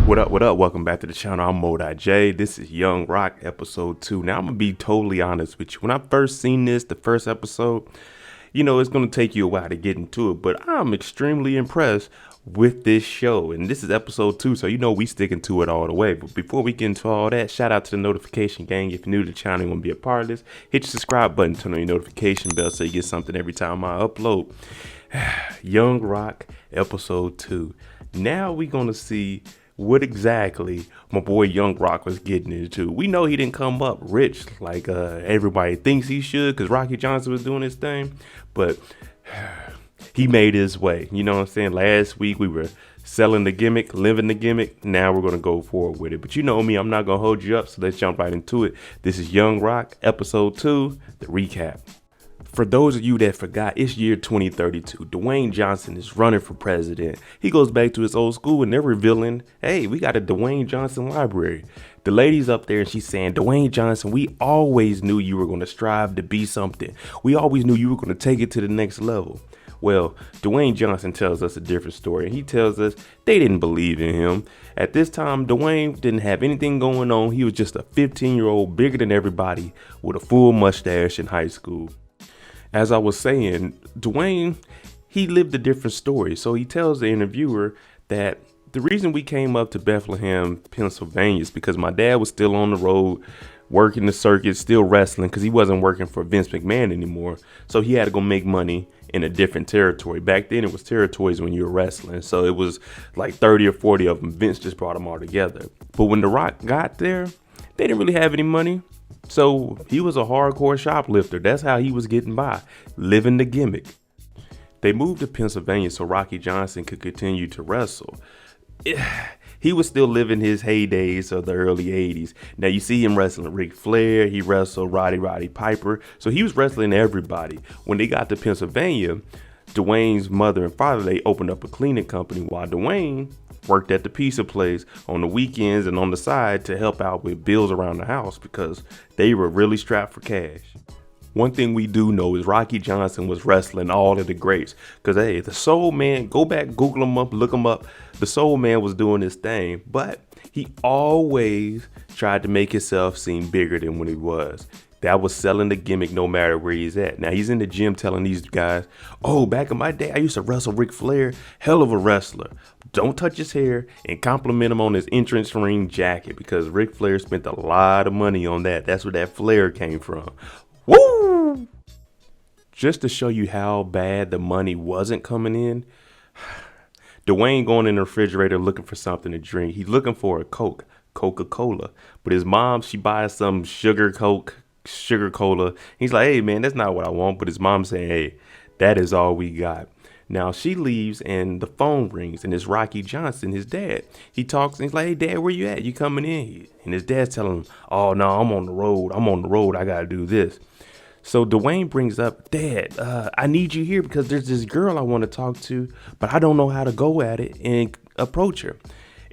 What up, what up? Welcome back to the channel. I'm Moedotj. This is Young Rock episode 2. Now, I'm going to be totally honest with you. When I first seen this, the first episode, it's going to take you a while to get into it, but I'm extremely impressed with this show. And this is episode 2, so we sticking to it all the way. But before we get into all that, shout out to the notification gang. If you're new to the channel and want to be a part of this, hit your subscribe button, turn on your notification bell so you get something every time I upload. Young Rock episode 2. Now we're going to see what exactly my boy Young Rock was getting into. We know he didn't come up rich like everybody thinks he should, because Rocky Johnson was doing his thing, but he made his way. You know what I'm saying? Last week we were selling the gimmick, living the gimmick. Now we're going to go forward with it. But you know me, I'm not going to hold you up, so let's jump right into it. This is Young Rock episode 2, the recap. For those of you that forgot, it's year 2032. Dwayne Johnson is running for president. He goes back to his old school and they're revealing, hey, we got a Dwayne Johnson library. The lady's up there and she's saying, Dwayne Johnson, we always knew you were going to strive to be something. We always knew you were going to take it to the next level. Well, Dwayne Johnson tells us a different story. He tells us they didn't believe in him. At this time, Dwayne didn't have anything going on. He was just a 15-year-old, bigger than everybody, with a full mustache in high school. As I was saying, Dwayne, he lived a different story. So he tells the interviewer that the reason we came up to Bethlehem, Pennsylvania is because my dad was still on the road, working the circuit, still wrestling, because he wasn't working for Vince McMahon anymore. So he had to go make money in a different territory. Back then it was territories when you were wrestling. So it was like 30 or 40 of them. Vince just brought them all together. But when The Rock got there, they didn't really have any money. So he was a hardcore shoplifter. That's how he was getting by, living the gimmick. They moved to Pennsylvania so Rocky Johnson could continue to wrestle. He was still living his heydays of the early 80s. Now you see him wrestling Ric Flair. He wrestled Roddy Piper. So he was wrestling everybody. When they got to Pennsylvania, Dwayne's mother and father, they opened up a cleaning company while Dwayne worked at the pizza place on the weekends and on the side to help out with bills around the house because they were really strapped for cash. One thing we do know is Rocky Johnson was wrestling all of the greats because, hey, the Soul Man, go back, Google him up, look him up. The Soul Man was doing his thing, but he always tried to make himself seem bigger than what he was. That was selling the gimmick no matter where he's at. Now he's in the gym telling these guys, oh, back in my day, I used to wrestle Ric Flair, hell of a wrestler. Don't touch his hair, and compliment him on his entrance ring jacket because Ric Flair spent a lot of money on that. That's where that Flair came from. Woo! Just to show you how bad the money wasn't coming in, Dwayne going in the refrigerator looking for something to drink. He's looking for a Coca-Cola, but his mom, she buys some sugar cola. He's like, hey man, that's not what I want. But his mom saying, hey, that is all we got. Now she leaves and the phone rings and it's Rocky Johnson, his dad. He talks and he's like, hey dad, where you at? You coming in? And his dad's telling him, oh no, I'm on the road. I gotta do this. So Dwayne brings up, Dad, I need you here because there's this girl I want to talk to, but I don't know how to go at it and approach her.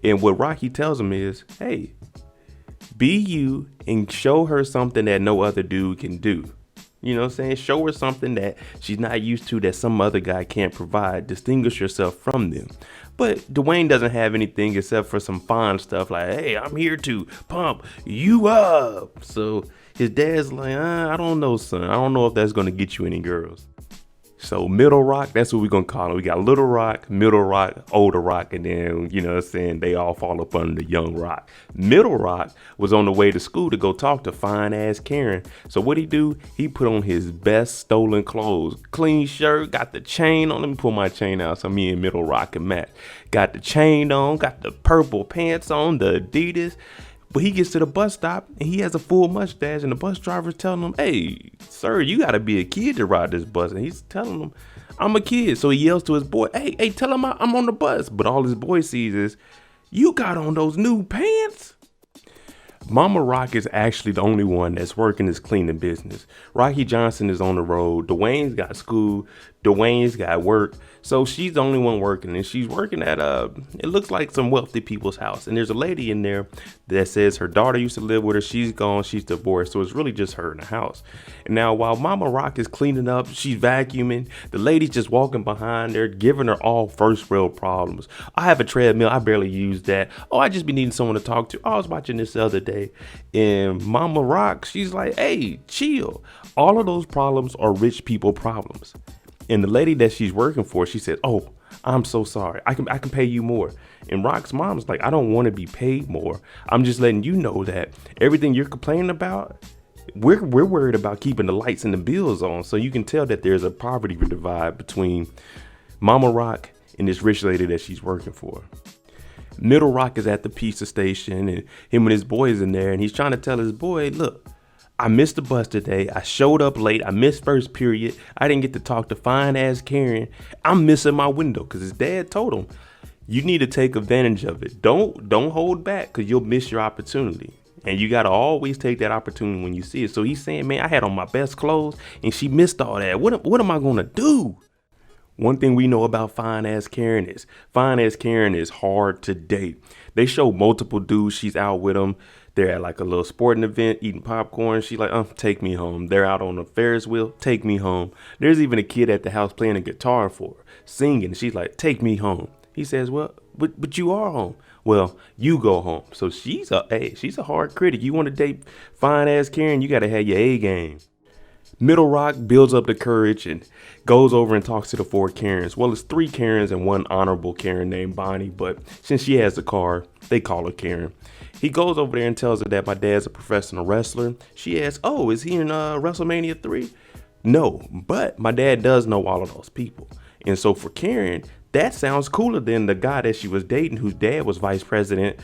And what Rocky tells him is, hey, be you and show her something that no other dude can do. You know what I'm saying? Show her something that she's not used to that some other guy can't provide. Distinguish yourself from them. But Dwayne doesn't have anything except for some fun stuff like, hey, I'm here to pump you up. So his dad's like, I don't know, son. I don't know if that's going to get you any girls. So Middle Rock, that's what we're going to call it. We got Little Rock, Middle Rock, Older Rock, and then, you know what I'm saying, they all fall up under the Young Rock. Middle Rock was on the way to school to go talk to fine-ass Karen. So what'd he do? He put on his best stolen clothes. Clean shirt, got the chain on. Let me pull my chain out so me and Middle Rock can match. Got the chain on, got the purple pants on, the Adidas. But he gets to the bus stop and he has a full mustache and the bus driver's telling him, hey, sir, you got to be a kid to ride this bus. And he's telling him, I'm a kid. So he yells to his boy, hey, tell him I'm on the bus. But all his boy sees is, you got on those new pants? Mama Rock is actually the only one that's working this cleaning business. Rocky Johnson is on the road. Dwayne's got school. Dwayne's got work. So she's the only one working, and she's working at it looks like some wealthy people's house. And there's a lady in there that says her daughter used to live with her. She's gone. She's divorced. So it's really just her in the house. And now while Mama Rock is cleaning up, she's vacuuming. The lady's just walking behind her, giving her all first world problems. I have a treadmill. I barely use that. Oh, I just be needing someone to talk to. I was watching this the other day, and Mama Rock, she's like, hey, chill. All of those problems are rich people problems. And the lady that she's working for, she said, oh, I'm so sorry. I can pay you more. And Rock's mom's like, I don't want to be paid more. I'm just letting you know that everything you're complaining about, we're worried about keeping the lights and the bills on. So you can tell that there's a poverty divide between Mama Rock and this rich lady that she's working for. Middle Rock is at the pizza station, and him and his boy is in there, and he's trying to tell his boy, look, I missed the bus today. I showed up late. I missed first period. I didn't get to talk to fine ass Karen. I'm missing my window, because his dad told him, you need to take advantage of it. Don't hold back, because you'll miss your opportunity. And you got to always take that opportunity when you see it. So he's saying, man, I had on my best clothes and she missed all that. What am I going to do? One thing we know about fine ass Karen is hard to date. They show multiple dudes she's out with them. They're at like a little sporting event eating popcorn. She's like, take me home. They're out on a Ferris wheel. Take me home. There's even a kid at the house playing a guitar for her, singing. She's like, take me home. He says, well, but you are home. Well, you go home. So she's a hard critic. You want to date fine ass Karen, you got to have your A game. Middle Rock builds up the courage and goes over and talks to the 4 Karens. Well, it's 3 Karens and 1 honorable Karen named Bonnie, but since she has the car, they call her Karen. He goes over there and tells her that my dad's a professional wrestler. She asks, oh, is he in WrestleMania 3? No, but my dad does know all of those people. And so for Karen, that sounds cooler than the guy that she was dating, whose dad was vice president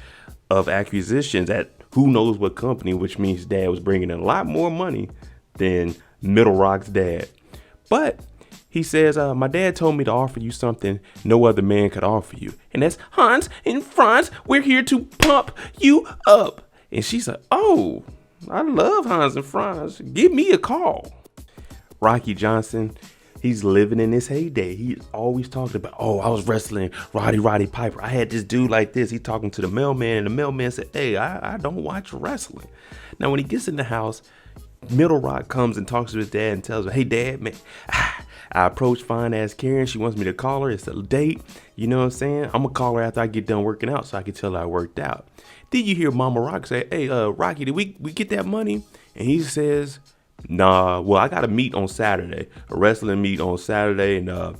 of acquisitions at who knows what company, which means dad was bringing in a lot more money than Middle Rock's dad. But he says, my dad told me to offer you something no other man could offer you. And that's Hans and Franz. We're here to pump you up. And she's like, oh, I love Hans and Franz. Give me a call. Rocky Johnson, he's living in his heyday. He's always talking about, oh, I was wrestling Roddy Piper. I had this dude like this. He's talking to the mailman, and the mailman said, hey, I don't watch wrestling. Now, when he gets in the house, Middle Rock comes and talks to his dad and tells him, hey, dad, man, I approached fine ass Karen. She wants me to call her. It's a date. You know what I'm saying? I'm going to call her after I get done working out so I can tell her I worked out. Then you hear Mama Rock say, hey, Rocky, did we get that money? And he says, nah, well, I got a meet on Saturday, a wrestling meet on Saturday, and,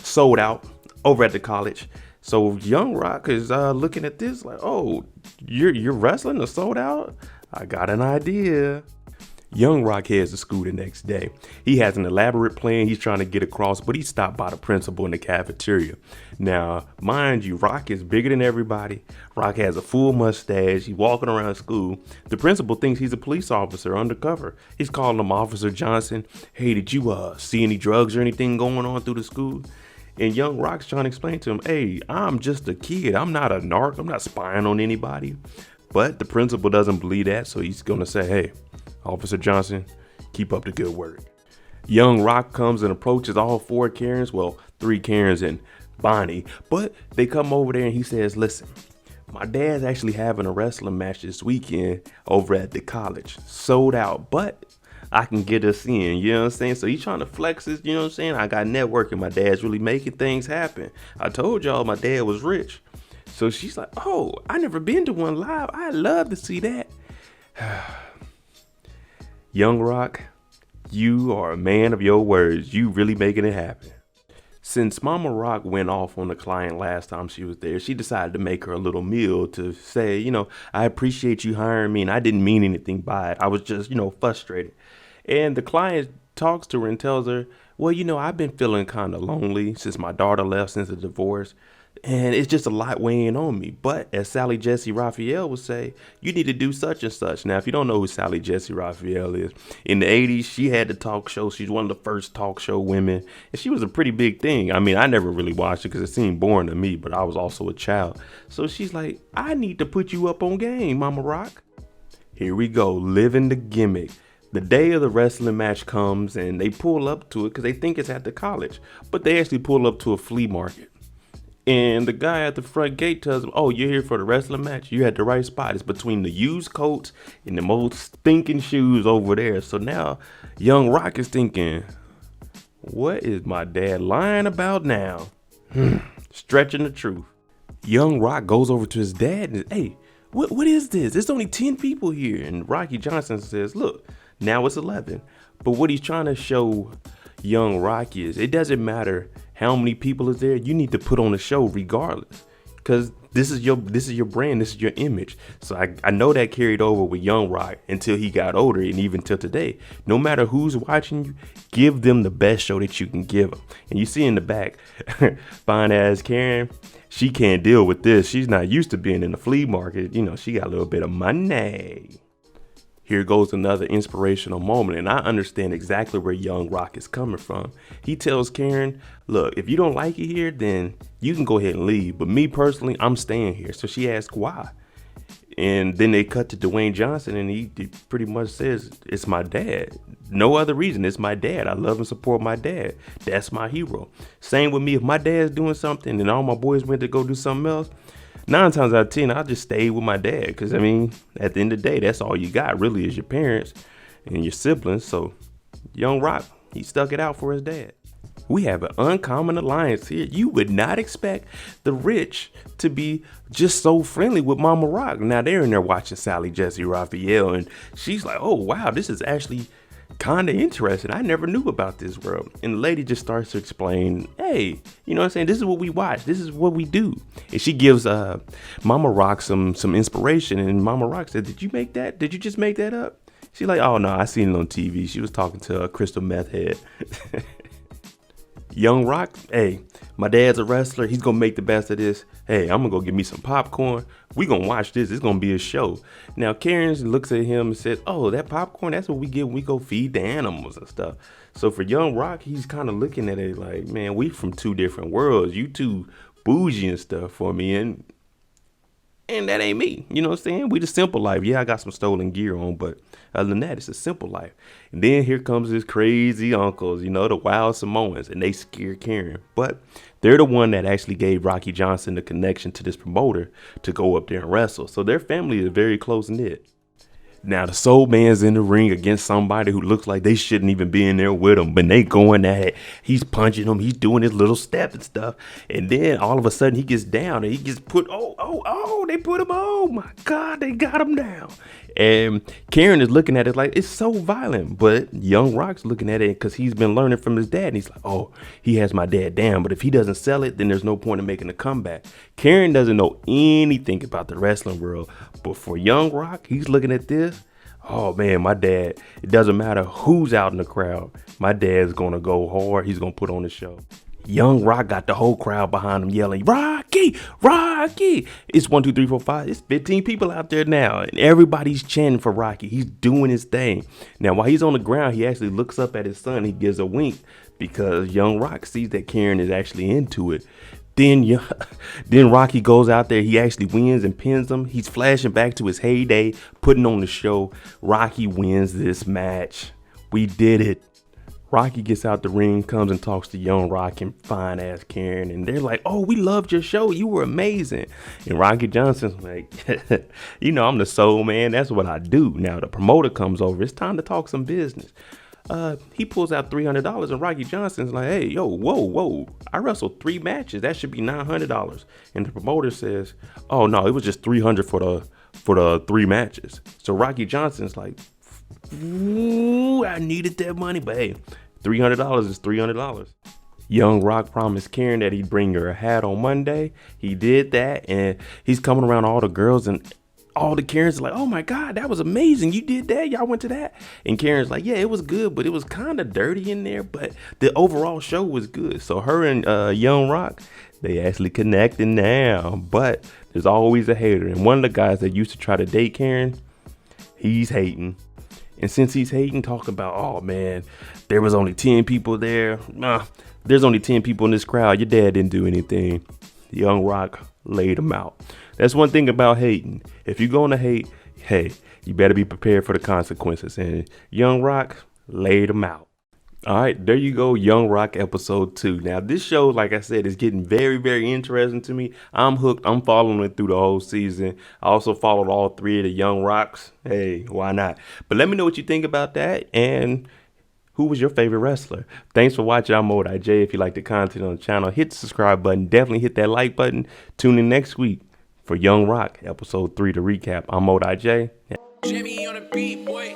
sold out over at the college. So Young Rock is looking at this like, oh, you're wrestling or sold out? I got an idea. Young Rock heads to school the next day. He has an elaborate plan he's trying to get across, but he stopped by the principal in the cafeteria. Now, mind you, Rock is bigger than everybody. Rock has a full mustache. He's walking around school. The principal thinks he's a police officer undercover. He's calling him Officer Johnson. Hey, did you see any drugs or anything going on through the school? And Young Rock's trying to explain to him, hey, I'm just a kid. I'm not a narc. I'm not spying on anybody. But the principal doesn't believe that, so he's going to say, hey, Officer Johnson, keep up the good work. Young Rock comes and approaches all 4 Karens, well, 3 Karens and Bonnie, but they come over there and he says, listen, my dad's actually having a wrestling match this weekend over at the college, sold out, but I can get us in, you know what I'm saying? So he's trying to flex this, you know what I'm saying? I got networking, my dad's really making things happen. I told y'all my dad was rich. So she's like, oh, I never been to one live. I'd love to see that. Young Rock, you are a man of your words. You really making it happen. Since Mama Rock went off on the client last time she was there, she decided to make her a little meal to say, I appreciate you hiring me and I didn't mean anything by it. I was just, frustrated. And the client talks to her and tells her, well, I've been feeling kind of lonely since my daughter left since the divorce. And it's just a lot weighing on me. But as Sally Jesse Raphael would say, you need to do such and such. Now, if you don't know who Sally Jesse Raphael is, in the 80s, she had the talk show. She's one of the first talk show women. And she was a pretty big thing. I mean, I never really watched it because it seemed boring to me, but I was also a child. So she's like, I need to put you up on game, Mama Rock. Here we go, living the gimmick. The day of the wrestling match comes and they pull up to it because they think it's at the college. But they actually pull up to a flea market. And the guy at the front gate tells him, oh, you're here for the wrestling match? You're at the right spot. It's between the used coats and the most stinking shoes over there. So now young Rock is thinking, what is my dad lying about now? Stretching the truth. Young Rock goes over to his dad and, hey, what is this? There's only 10 people here. And Rocky Johnson says, look, now it's 11. But what he's trying to show young Rocky is it doesn't matter how many people is there. You need to put on a show regardless, because this is your brand, this is your image. So I know that carried over with young Rock until he got older, and even till today. No matter who's watching you, give them the best show that you can give them. And you see in the back, fine ass Karen, she can't deal with this. She's not used to being in the flea market. You know, she got a little bit of money. Here goes another inspirational moment, and I understand exactly where young Rock is coming from. He tells Karen, look, if you don't like it here, then you can go ahead and leave. But me personally, I'm staying here. So she asks why. And then they cut to Dwayne Johnson, and he pretty much says, it's my dad. No other reason. It's my dad. I love and support my dad. That's my hero. Same with me. If my dad's doing something and all my boys went to go do something else, 9 times out of 10, I'll just stay with my dad. Because, I mean, at the end of the day, that's all you got really is your parents and your siblings. So, young Rock, he stuck it out for his dad. We have an uncommon alliance here. You would not expect the rich to be just so friendly with Mama Rock. Now, they're in there watching Sally Jesse Raphael, and she's like, oh, wow, this is actually kind of interesting. I never knew about this world. And the lady just starts to explain, hey, you know what I'm saying? This is what we watch. This is what we do. And she gives Mama Rock some inspiration. And Mama Rock said, did you make that? Did you just make that up? She's like, oh, no, I seen it on TV. She was talking to a crystal meth head. Young Rock, hey, my dad's a wrestler. He's going to make the best of this. Hey, I'm going to go get me some popcorn. We going to watch this. It's going to be a show. Now, Karen looks at him and says, oh, that popcorn, that's what we get when we go feed the animals and stuff. So for young Rock, he's kind of looking at it like, man, we from 2 different worlds. You too bougie and stuff for me. And that ain't me. You know what I'm saying? We the simple life. Yeah, I got some stolen gear on, but other than that, it's a simple life. And then here comes his crazy uncles, you know, the wild Samoans, and they scare Karen. But they're the one that actually gave Rocky Johnson the connection to this promoter to go up there and wrestle. So their family is very close knit. Now, the Soul Man's in the ring against somebody who looks like they shouldn't even be in there with him, but they going at it. He's punching him. He's doing his little step and stuff. And then all of a sudden he gets down and he gets put, they put him, oh my God, they got him down. And Karen is looking at it like it's so violent, but young Rock's looking at it because he's been learning from his dad. And he's like, oh, he has my dad down, but if he doesn't sell it, then there's no point in making a comeback. Karen doesn't know anything about the wrestling world, but for young Rock, he's looking at this. Oh man, my dad, it doesn't matter who's out in the crowd. My dad's going to go hard. He's going to put on the show. Young Rock got the whole crowd behind him yelling, Rocky, Rocky. It's 1, 2, 3, 4, 5. It's 15 people out there now. And everybody's chanting for Rocky. He's doing his thing. Now, while he's on the ground, he actually looks up at his son. He gives a wink because young Rock sees that Karen is actually into it. Then Rocky goes out there. He actually wins and pins him. He's flashing back to his heyday, putting on the show. Rocky wins this match. We did it. Rocky gets out the ring, comes and talks to young Rock and fine ass Karen. And they're like, oh, we loved your show. You were amazing. And Rocky Johnson's like, you know, I'm the soul man. That's what I do. Now the promoter comes over. It's time to talk some business. He pulls out $300 and Rocky Johnson's like, hey, yo, whoa. I wrestled 3 matches. That should be $900. And the promoter says, oh, no, it was just $300 for the 3 matches. So Rocky Johnson's like, ooh, I needed that money. But hey, $300 is $300. Young Rock promised Karen that he'd bring her a hat on Monday. He did that, and he's coming around all the girls, and all the Karens are like, oh my God, that was amazing. You did that. Y'all went to that. And Karen's like, yeah, it was good, but it was kind of dirty in there. But the overall show was good. So her and Young Rock, they actually connecting now. But there's always a hater. And one of the guys that used to try to date Karen, he's hating. And since he's hating, talking about, oh man, there was only 10 people there. There's only 10 people in this crowd. Your dad didn't do anything. Young Rock laid him out. That's one thing about hating. If you're going to hate, hey, you better be prepared for the consequences. And Young Rock laid him out. All right, there you go, Young Rock episode 2. Now, this show, like I said, is getting very, very interesting to me. I'm hooked. I'm following it through the whole season. I also followed all 3 of the Young Rocks. Hey, why not? But let me know what you think about that. And who was your favorite wrestler? Thanks for watching. I'm Moedotj. If you like the content on the channel, hit the subscribe button. Definitely hit that like button. Tune in next week for Young Rock episode 3 to recap. I'm Moedotj. Jimmy on the beat, boy.